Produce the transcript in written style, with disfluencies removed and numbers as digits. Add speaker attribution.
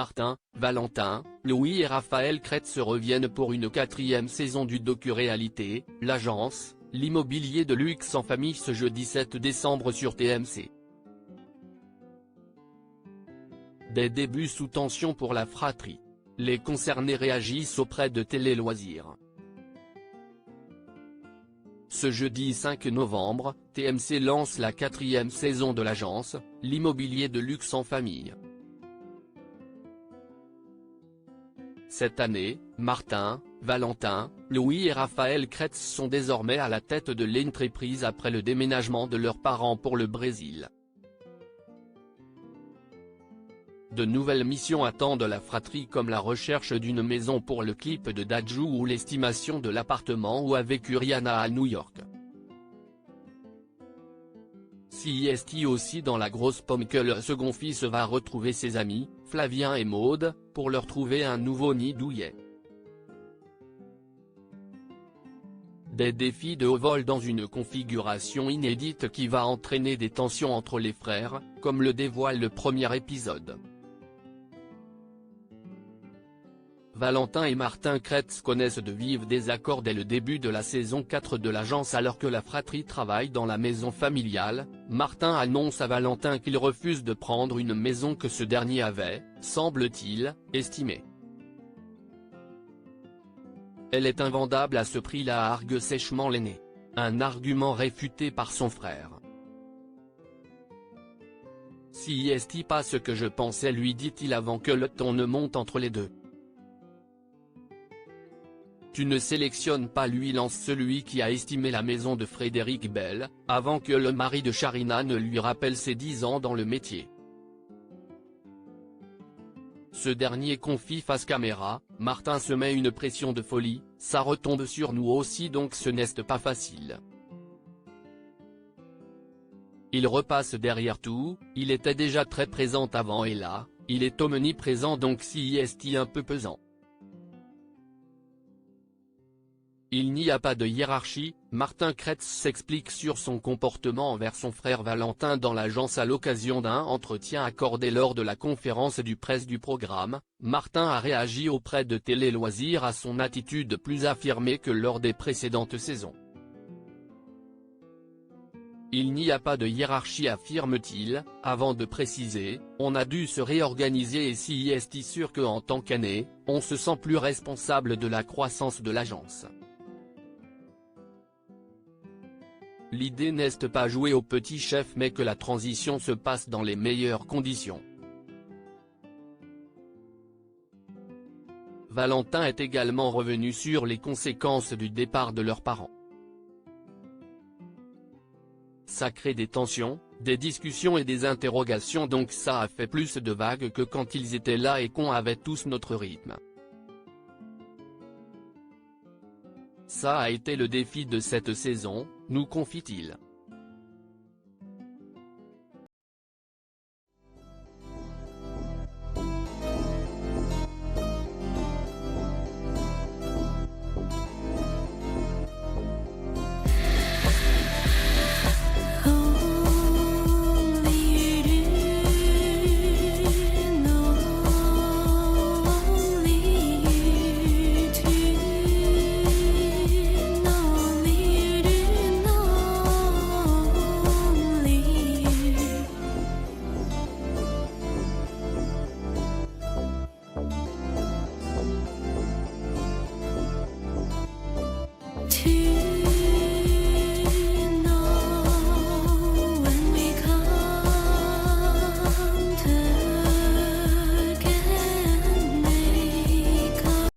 Speaker 1: Martin, Valentin, Louis et Raphaël Kretz reviennent pour une 4e saison du docu-réalité, L'Agence, l'immobilier de luxe en famille ce jeudi 7 décembre sur TMC. Des débuts sous tension pour la fratrie. Les concernés réagissent auprès de Télé Loisirs. Ce jeudi 5 novembre, TMC lance la 4e saison de l'Agence, l'immobilier de luxe en famille. Cette année, Martin, Valentin, Louis et Raphaël Kretz sont désormais à la tête de l'entreprise après le déménagement de leurs parents pour le Brésil. De nouvelles missions attendent la fratrie comme la recherche d'une maison pour le clip de Dadju ou l'estimation de l'appartement où a vécu Rihanna à New York. CIST aussi dans la grosse pomme que le second fils va retrouver ses amis, Flavien et Maud, pour leur trouver un nouveau nid douillet. Des défis de haut vol dans une configuration inédite qui va entraîner des tensions entre les frères, comme le dévoile le premier épisode. Valentin et Martin Kretz connaissent de vifs désaccords dès le début de la saison 4 de l'Agence alors que la fratrie travaille dans la maison familiale. Martin annonce à Valentin qu'il refuse de prendre une maison que ce dernier avait, semble-t-il, estimée. Elle est invendable à ce prix-là, argue sèchement l'aîné. Un argument réfuté par son frère. CIST pas ce que je pensais, lui dit-il avant que le ton ne monte entre les deux. Tu ne sélectionnes pas, lui lance celui qui a estimé la maison de Frédéric Bell, avant que le mari de Sharina ne lui rappelle ses 10 ans dans le métier. Ce dernier confie face caméra, Martin se met une pression de folie, ça retombe sur nous aussi donc ce n'est pas facile. Il repasse derrière tout, il était déjà très présent avant et là, il est omniprésent donc CIST un peu pesant. Il n'y a pas de hiérarchie, Martin Kretz s'explique sur son comportement envers son frère Valentin dans l'Agence à l'occasion d'un entretien accordé lors de la conférence de presse du programme. Martin a réagi auprès de Télé Loisirs à son attitude plus affirmée que lors des précédentes saisons. Il n'y a pas de hiérarchie, affirme-t-il, avant de préciser, on a dû se réorganiser et CIST sûr que en tant qu'année, on se sent plus responsable de la croissance de l'agence. L'idée n'est pas jouer au petit chef mais que la transition se passe dans les meilleures conditions. Valentin est également revenu sur les conséquences du départ de leurs parents. Ça crée des tensions, des discussions et des interrogations donc ça a fait plus de vagues que quand ils étaient là et qu'on avait tous notre rythme. Ça a été le défi de cette saison, nous confie-t-il.